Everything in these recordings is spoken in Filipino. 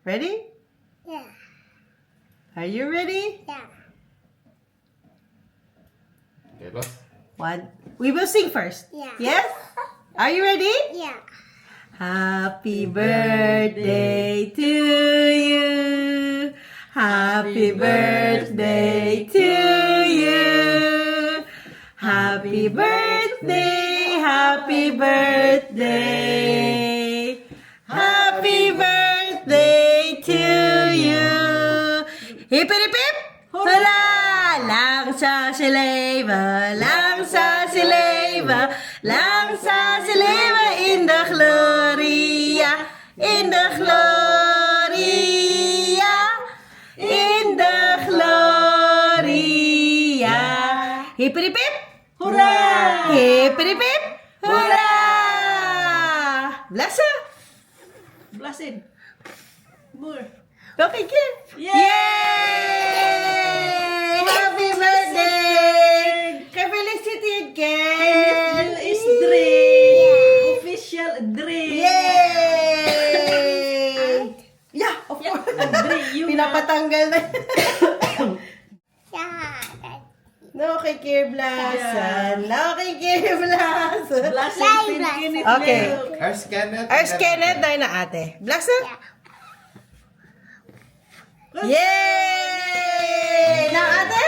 Ready? Yeah. Are you ready? Yeah. Okay, boss. One. We will sing first. Yeah. Yes? Are you ready? Yeah. Happy birthday to you. Happy birthday to you. Happy birthday, happy birthday. Happy birthday to you. Hip hip hip. Hula! Lang sa sileva, lang sa sileva, lang sa sileva in the gloria, in the gloria, in the gloria. Hip hip hip! Hurrah! Hip hip hip! Hurrah! Blasa! Blessed. More. Okay, kid. Yay! Happy birthday! Ka-felicited, Ken! Is Dre. Official Dre. Yay! Yeah, of course. Dre, you Pinapatanggal na. Yeah. No kay Kier Blasan. No kay Kier Blasan. Blessed Bless. Kenneth Okay. Leo. Ars Kenneth. Ars Kenneth dahil na ate. Blasan? Yay! Now ate?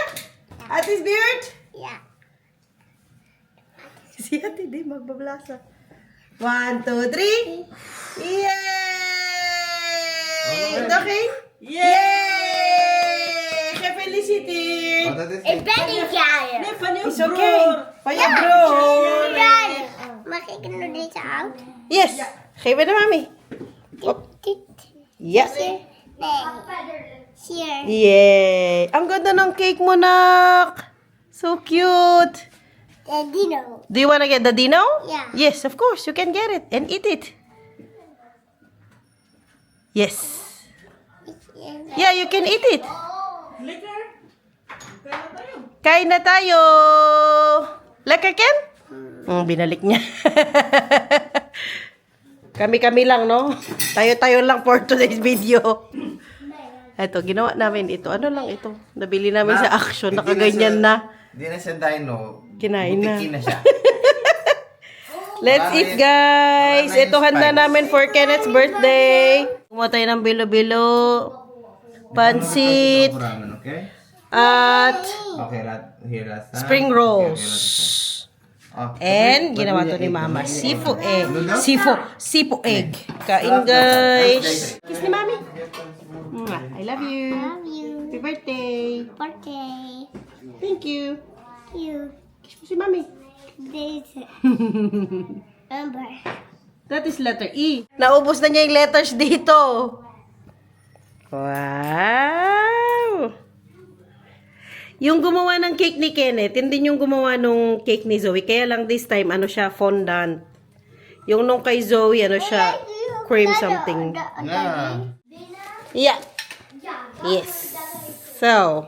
Ate's beard? Yeah. Si ate di magbablasa. 1, 2, 3. Yay! Okay? Yay! Ka-felicity! Oh, that is It's better guy. It's okay. Paya bro! Makikita dito out. Yes! Kaya na mami. Yes! Here. Yay! Ang ganda ng cake mo, nak! So cute! The dino. Do you wanna get the dino? Yeah. Yes, of course. You can get it and eat it. Yes. Yeah, you can eat it. Liquor. Kaya na tayo. Kain na tayo. Lekker, Ken? Binalik niya. Kami-kami lang, no? Tayo-tayo lang for today's video. Ito, ginawa namin ito. Ano lang ito? Nabili namin sa Action. Nakaganyan na. Hindi na siya dino. Kinain na. Butikin na siya. Let's eat, guys. Ito handa namin for Kenneth's birthday. Kumuha tayo ng bilo-bilo, pansit, Ramen, okay? at Okay, here last time. spring rolls. Okay. And ginawa to ni Mama. Sifu egg. Sifu egg. Kain, guys. Kiss ni Mami. Mwah. I love you. Love you. Happy birthday. Birthday. Thank you. You. Kiss mo si Mami. This number. That is letter E. Naubos na niya yung letters dito. Wow! Yung gumawa ng cake ni Kenneth, hindi yung gumawa nung cake ni Zoe. Kaya lang this time, ano siya, fondant. Yung nung kay Zoe, ano siya, cream something. Yeah. Yeah. Yes. So,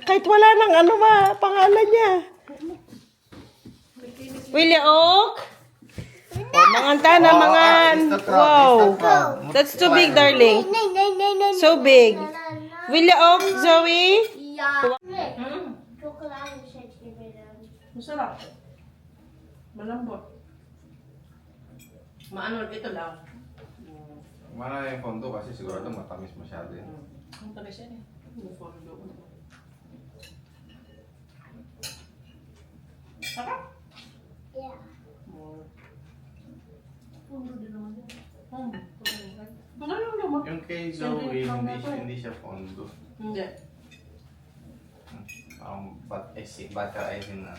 kahit wala nang ano ba, pangalan niya. Willie Oak? Oh, mangan na, mangan. Wow. That's too big, darling. So big. Willie Oak, Zoe? Masarap. Malambot. Maano ito lang. Mana yung fondo kasi sigurado matamis masyado yun. Ang tamis yan eh. Yung fondo. Sarap. Yeah. Fondo din naman yan. Ano yung naman? Yung kay Zoe, hindi siya fondo. Hindi. Butter icing na.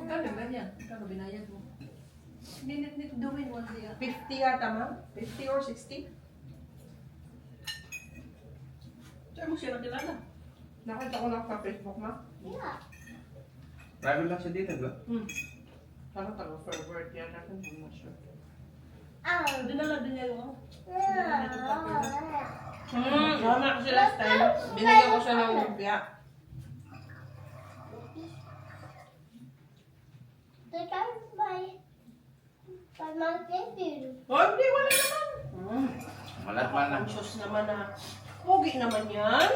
Magkano ganyan? Magkano binayad mo? Minit-nit doing one day. 50 yata, ma'am? 50 or 60? Saan mo siya nakilala? Nakita ko lang sa Facebook, ma'am. Yeah. Private lang siya dito, ba? Parang for work yan. I'm not sure. Oh. Dinala din niya yung Yeah. Mama ko siya last time. Binigyan ko siya ng lumpia. The guy by But my baby. Oh, hindi, wala naman. Malat man na. Conscious naman na. Pogi naman yan.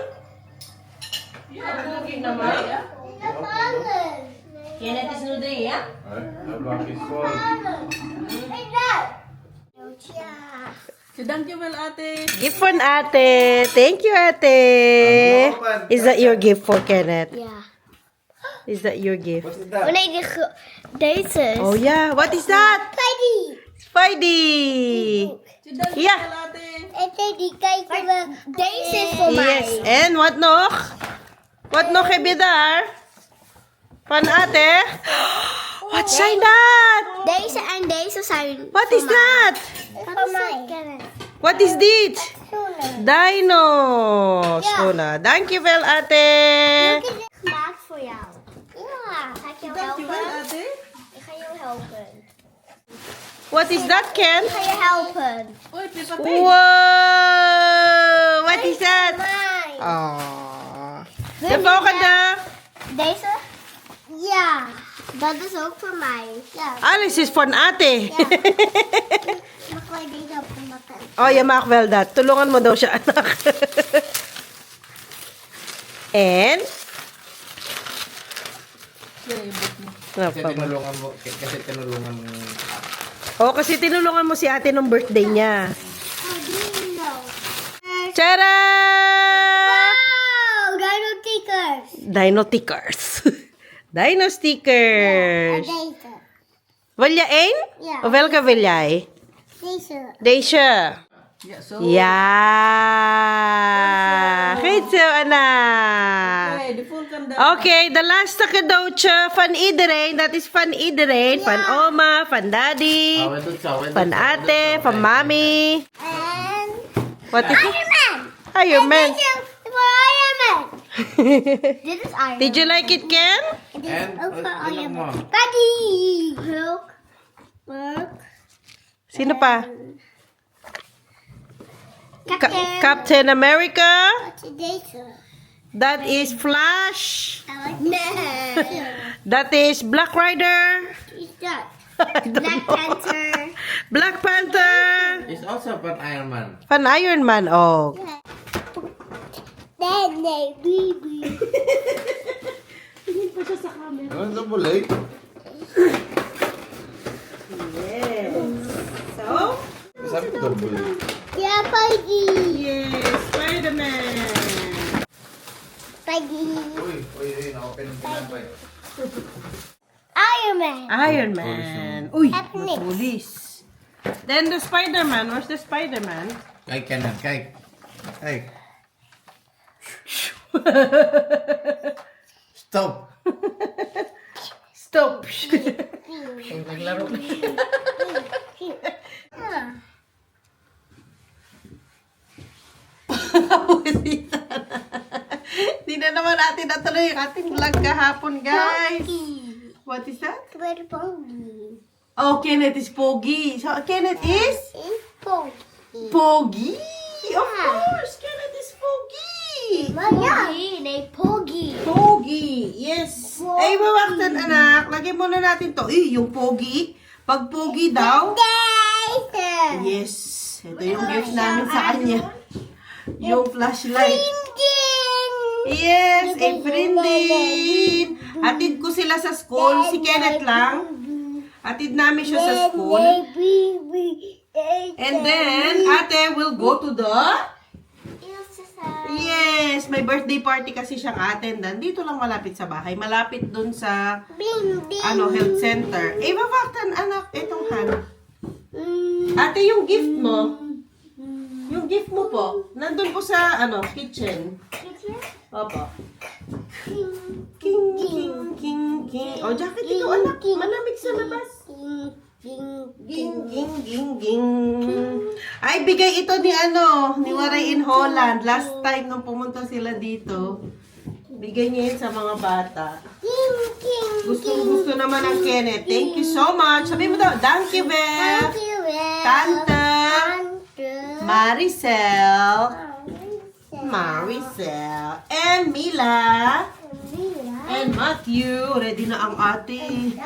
Yeah, pogi naman. It's a balloon. Kenneth is nude, yeah? The block is full. Hey, Dad. Yeah. So, thank you, well, ate. Gift for ate. Thank you, ate. Is that your gift for Kenneth? Yeah. Is that your gift? What's that? When I did this is Oh yeah, what is that? Spidey. Spidey. So, thank you, Yeah. well, ate. And then the guy for this is for Yes, and what noch? What noch heb je daar? Van ate? What zijn dat? Deze en deze zijn What is that? voor mij. What is dit? Dino. Sona. Dankjewel ate. Gemaakt voor jou. Ja, ga ik jou Thank you, well, helpen? ate. Ik ga jou helpen. What is that, Ken? Ik ga je helpen. Uy, Peppa Pig. Wow! What is that? Mij. Oh. De volgende. Deze? Ja, dat is ook voor mij. Ja. Alles is van ate. Mag wij deze op de matten? Oh, je mag wel dat. Tulungan mo daw siya, anak. And? Kasi tinulungan mo. Kasi tinulungan mo. Oh, kasi tinulungan mo si ate nung birthday niya. Oh, dino. Tara! Wow, dino stickers. Dino stickers. Dino stickers. Deze. Wil je één? Ja. Of welke wil jij? Deze. Deze. Yeah, so. Ja. Goed zo, anak. Okay, de volgende. Okay, de laatste cadeautje van iedereen. Dat is van iedereen. Van oma, van daddy, van ate, van mami. En What is it? Iron Man. Iron Man. Deze is voor Iron Man. Dit is Iron Did you like it, Ken? Man. Dit En, is ook voor wat Iron nog Man. more? Buddy. Hulk. Hulk. Sino pa? Captain. Captain America. Wat is deze? That is Flash. Nee. That is Black Rider. Wat is dat? I don't Black know. Panther. Black Panther. It's also from Iron Man. Van Iron Man. Oh. Nee, baby. Ano sa bulay? Yes. So? Sabi ko daw bulay. Ja, Peggy. Yes, Spider-Man. Peggy. Uy, na-open yung pinapay. Iron Man. Iron Man. Uy, Ethnics. police. Then the Spider-Man. Where's the Spider-Man? Kay Kenneth, kay. Kay. Stop. Stop. Naglaro ka. Hindi na naman natin natuloy yung ating vlog kahapon, guys. What is that? Very Poggy. Oh, Kenneth is Pogi. So, Kenneth is? Poggy. Pogi. Of Yeah. course, Kenneth is Pogi. Poggy. Nee, Poggy. Pogi. Yes. Pogi. Ay, babaktan, anak. Lagyan muna natin to. Yung Pogi. Pag Pogi daw. Deze. Yes. Ito yung gift namin sa kanya. Yung flashlight. Yes, April din. Hatid ko sila sa school. Si Kenneth lang. Hatid namin siya sa school. And then, ate will go to the... Yes, may birthday party kasi siyang attendan. Dito lang malapit sa bahay. Malapit dun sa health center. Eh, babaktan, anak. Itong hand. Ate, yung gift mo. Yung gift mo po. Nandun po sa, kitchen. Opo. King, king, king, king. O, jacket ito, anak. Malamig sa labas. Ging, ging, ging, ging. Ay, bigay ito ni Waray in Holland. Last time nung pumunta sila dito. Bigay niya yun sa mga bata. Gusto naman ng Kenneth. Thank you so much. Sabi mo daw, thank you, Beth. Tante. Maricel. And Mila. And Matthew. Ready na ang ate.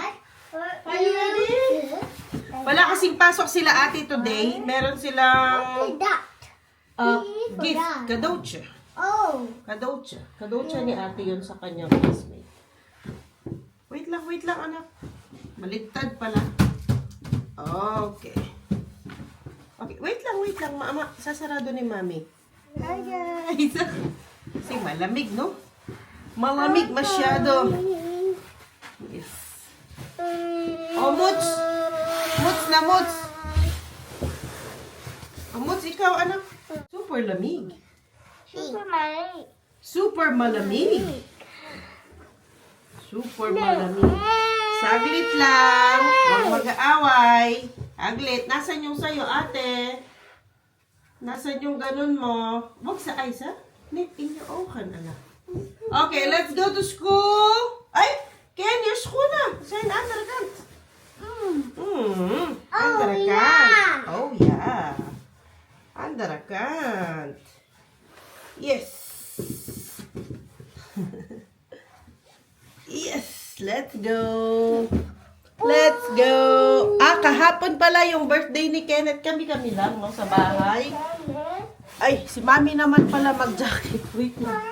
Are you ready? Wala kasing pasok sila ate today. Meron silang that. gift. Kadotcha. Oh. Kadotcha. Kadotcha ni ate yun sa kanyang classmate. Wait lang anak. Baliktad pala. Okay. Okay, wait lang. Mama, sasarado ni mami. Hi guys. Kasi malamig, no? Malamig masyado. Yes. Oh, Muts! Muts na Muts! Oh, Muts, ikaw, anak. Super lamig. Super Mario. Super malamig. Super malamig. Saglit lang. Huwag mag-aaway. Aglit. Nasaan yung sayo, ate? Nasaan yung ganun mo? Huwag sa eyes, ha? Net in your oven, anak. Okay, let's go to school. Ay! Ken, your school na. Zijn andere kant. Andere kant. Oh, yeah. Andere kant. Yes. Yes, let's go. Let's go. Kahapon pala yung birthday ni Kenneth. Kami lang no, sa bahay. Ay, si Mami naman pala mag-jacket. Wait lang.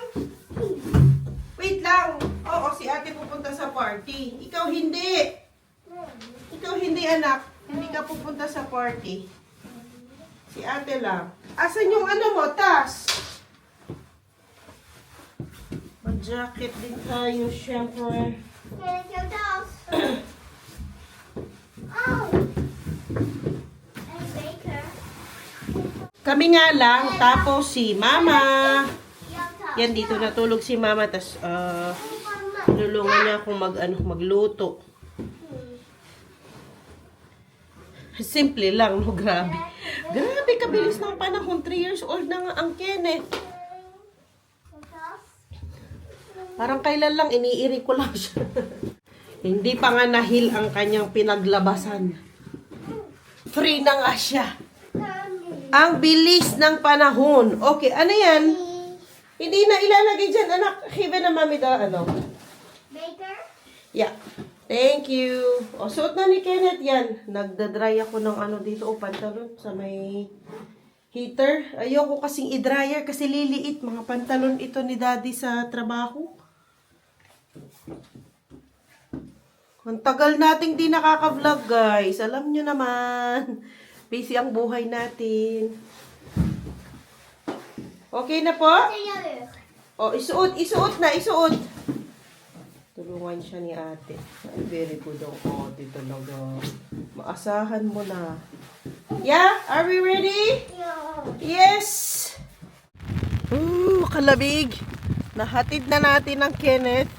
Wait lang. Oo, si ate pupunta sa party. Ikaw hindi. Ikaw hindi, anak. Hindi ka pupunta sa party. Si ate lang. Asan yung ano mo, tas? Mag-jacket din tayo, syempre. Here's your dolls. Oh. And Baker. Kami nga lang, tapos si Mama. Your Yan, dito natulog si Mama, tas lulungan niya akong magluto. Simple lang, no? Grabe. Grabe, kabilis ng panahon. 3 years old na nga ang Kenneth. Parang kailan lang, iniiri ko lang siya. Hindi pa nga nahil ang kanyang pinaglabasan. Free na nga siya. Ang bilis ng panahon. Okay, ano yan? Hindi na ilalagay dyan, anak. Hiba na mami daw, ano? Baker? Yeah. Thank you. O, suot na ni Kenneth yan. Nagda-dry ako ng ano dito, o pantalon sa may heater. Ayoko kasing i-dryer kasi liliit. Mga pantalon ito ni daddy sa trabaho. Ang tagal nating di nakaka-vlog, guys. Alam nyo naman. Busy ang buhay natin. Okay na po? O, isuot na. Tulungan siya ni ate. Ay, very good ang ate talaga. Maasahan mo na. Yeah? Are we ready? Yes! Kalabig. Nahatid na natin ang Kenneth.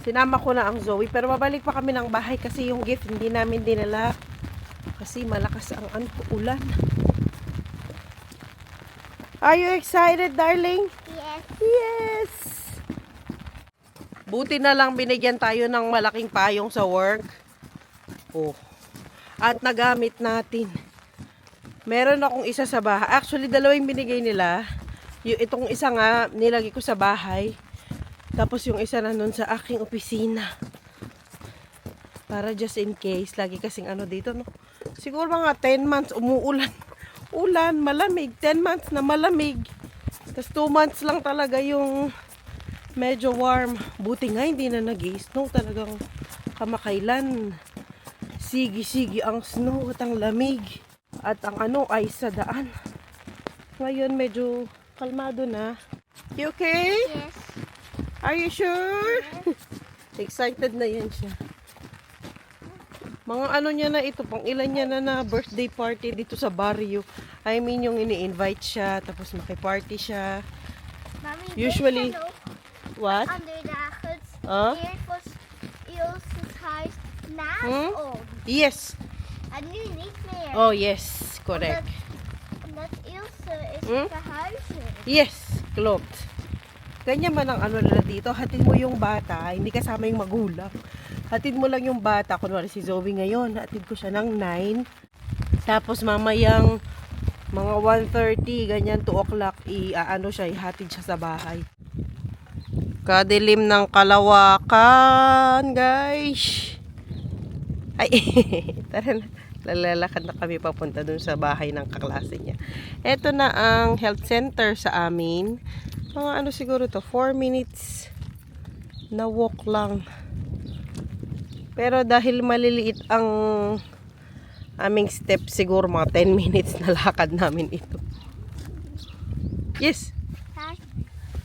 Sinama ko na ang Zoe. Pero mabalik pa kami ng bahay kasi yung gift hindi namin dinala. Kasi malakas ang ulan. Are you excited, darling? Yes. Yes! Buti na lang binigyan tayo ng malaking payong sa work. Oh. At nagamit natin. Meron akong isa sa bahay. Actually, dalawa yung binigay nila. Itong isa nga, nilagay ko sa bahay. Tapos yung isa na nun sa aking opisina. Para just in case. Lagi kasing ano dito, no? Siguro mga 10 months umuulan. Ulan, malamig. 10 months na malamig. Tapos 2 months lang talaga yung medyo warm. Buti nga hindi na nag-i-snow. Talagang kamakailan. Sigi-sigi ang snow at ang lamig. At ang ice sa daan. Ngayon medyo kalmado na. You okay? Yes. Are you sure? Excited na yan siya. Mga ano niya na ito, pang ilan niya na birthday party dito sa barrio. I mean, yung ini-invite siya, tapos makiparty siya. Mommy, Usually, what? under the hoods, Huh? it was Ilse's house now. Hmm? Oh, Yes. underneath there. Oh, yes. Correct. And that Ilse is Hmm? the house. Yes. Clocked. Ganyan man ang ano nila dito. Hatid mo yung bata, hindi kasama yung magulang. Hatid mo lang yung bata. Kunwari si Zoe ngayon, hatid ko siya ng 9. Tapos mamayang mga 1:30, ganyan, 2 o'clock, ihatid siya sa bahay. Kadilim ng Kalawakan, guys. Ay, tara na. Lalakad na kami papunta dun sa bahay ng kaklase niya. Ito na ang health center sa amin. Mga ano siguro to, 4 minutes na walk lang. Pero dahil maliliit ang aming step, siguro mga 10 minutes na lakad namin ito. Yes.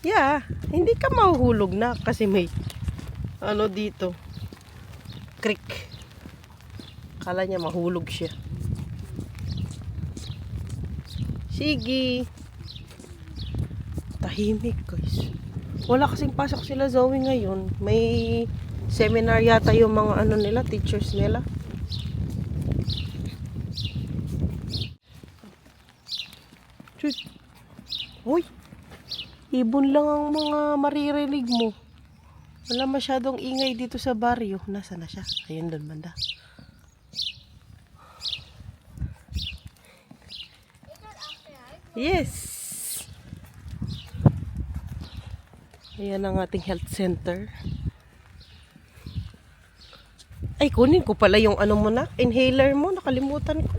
Yeah. Hindi ka mahuhulog na kasi may ano dito. Creek. Kala niya mahulog siya. Sige. Tahimik guys. Wala kasing pasok sila Zoe ngayon. May seminar yata yung mga ano nila, teachers nila. Shoot. Uy. Ibon lang ang mga maririnig mo. Wala masyadong ingay dito sa baryo. Nasaan na siya? Ayun doon banda. Yes. Ayan ang ating health center. Ay, kunin ko pala yung ano mo na, inhaler mo, nakalimutan ko.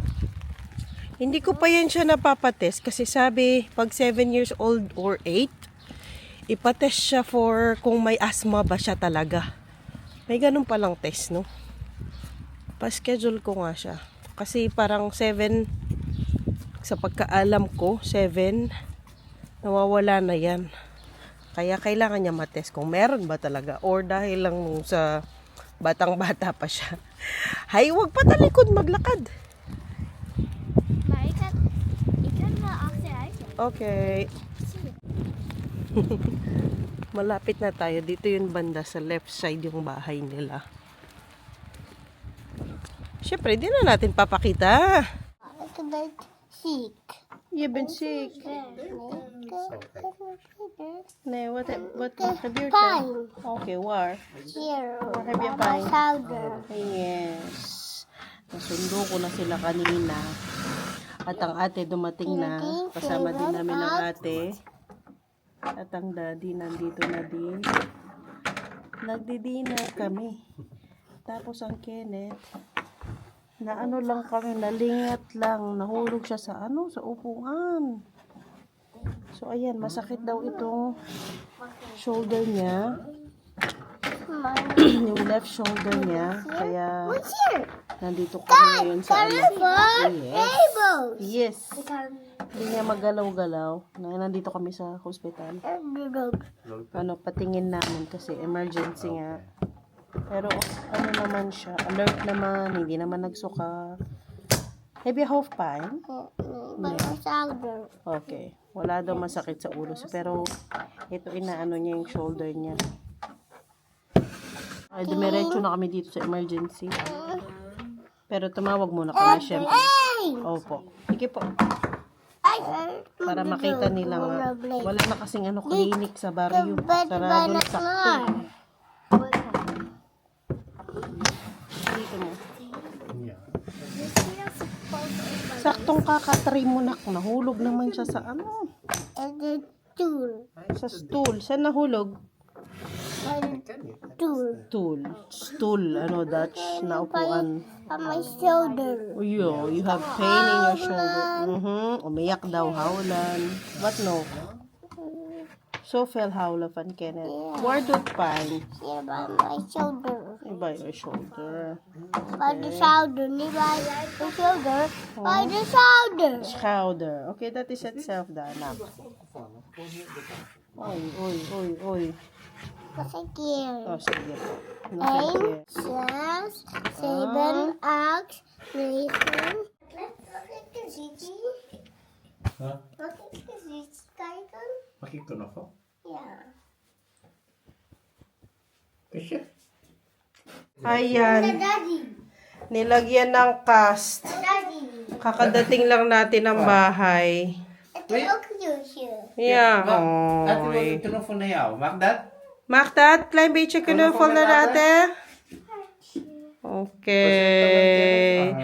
Hindi ko pa yan siya napapatest kasi sabi, pag 7 years old or 8, ipatest siya for kung may asthma ba siya talaga. May ganun palang test, no? Pa-schedule ko nga siya. Kasi parang 7, sa pagkaalam ko, 7, nawawala na yan. Kaya kailangan niya matest kung meron ba talaga or dahil lang nung sa batang-bata pa siya. Hay, wag pa talikod maglakad. Maar ik kan wel achteruit. Okay. Malapit na tayo. Dito yung banda sa left side yung bahay nila. Syempre, di na natin papakita. Ik ben ziek. You've been sick. Nee, what have you done? Okay, where? Here, Have you on my pine? shoulder. Yes. Nasundo ko na sila kanina. At ang ate dumating na. Kasama din namin ang ate. At ang daddy nandito na din. Nagdi-dinner kami. Tapos ang Kenneth, na ano lang kami, nalingat lang. Nahulog siya sa ano, sa upuan. So ayan, masakit daw itong shoulder niya. Yung left shoulder niya. Kaya What's here? nandito kami ngayon sa ano. Yes. Rainbows. Yes. Hindi niya magalaw-galaw. Nandito kami sa hospital. Ano, patingin namin kasi emergency nga. Pero ano naman siya, alert naman, hindi naman nagsuka. Have you hoofpijn? My shoulder. Okay. Wala daw masakit sa ulo. Pero ito inaano niya yung shoulder niya. Ay, dumiretso na kami dito sa emergency. Pero tumawag muna kami syempre. Opo. Sige po. Para makita nila nga. Wala na kasing ano, clinic sa barrio. Sarado na sakto. Dito mo. Saktong kaka-trim mo na. Nahulog naman siya sa ano. And the tool. Sa stool. Saan nahulog? Tool. Stool. Ano, Dutch na upuan. On my shoulder. Yo, you have pain in your shoulder. Umiyak daw, howlan. What no? So fel howla van Kenneth. Where doet pijn? Here by my shoulder. By your shoulder. By the shoulder. Niet by the shoulder. By the shoulder. Schouder. Okay, that is itself daarna. Oy. Nog een keer. Oh, sige po. Nog een keer. 6, 7, 8, 9. Mag ik een zitje? Huh? Mag ik een zitje kijken? Mag ik er nog van? Ja. Kusje? Ayan. Daddy. Nilagyan ng cast. Daddy. Kakadating lang natin ng bahay. Het is ook een doosje. Ja, Laat hoi. ik wel een van jou. Mag dat? Mag dat? Klein beetje knuffel na natin? Okay.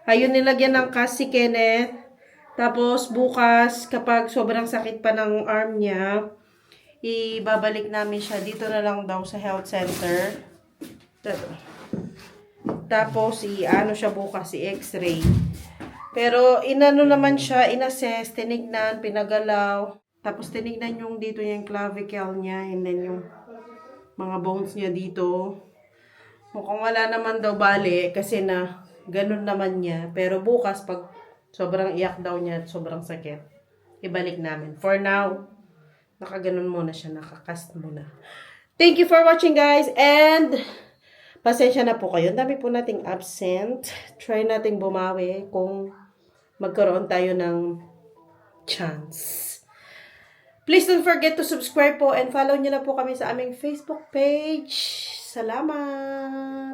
Ayun, nilagyan ng cast si Kenneth. Tapos, bukas, kapag sobrang sakit pa ng arm niya, ibabalik namin siya. Dito na lang daw sa health center. Tapos, ano siya bukas, x-ray. Pero, inano naman siya, inassess, tinignan, pinagalaw. Tapos, tinignan yung dito yung clavicle niya, and then yung mga bones niya dito. Mukhang wala naman daw bali, kasi na, ganun naman niya. Pero bukas, pag sobrang iyak daw niya at sobrang sakit, ibalik namin. For now, nakaganon muna siya, nakakast muna. Thank you for watching, guys, and pasensya na po kayo. Ang dami po nating absent. Try nating bumawi kung magkaroon tayo ng chance. Please don't forget to subscribe po and follow nyo na po kami sa aming Facebook page. Salamat!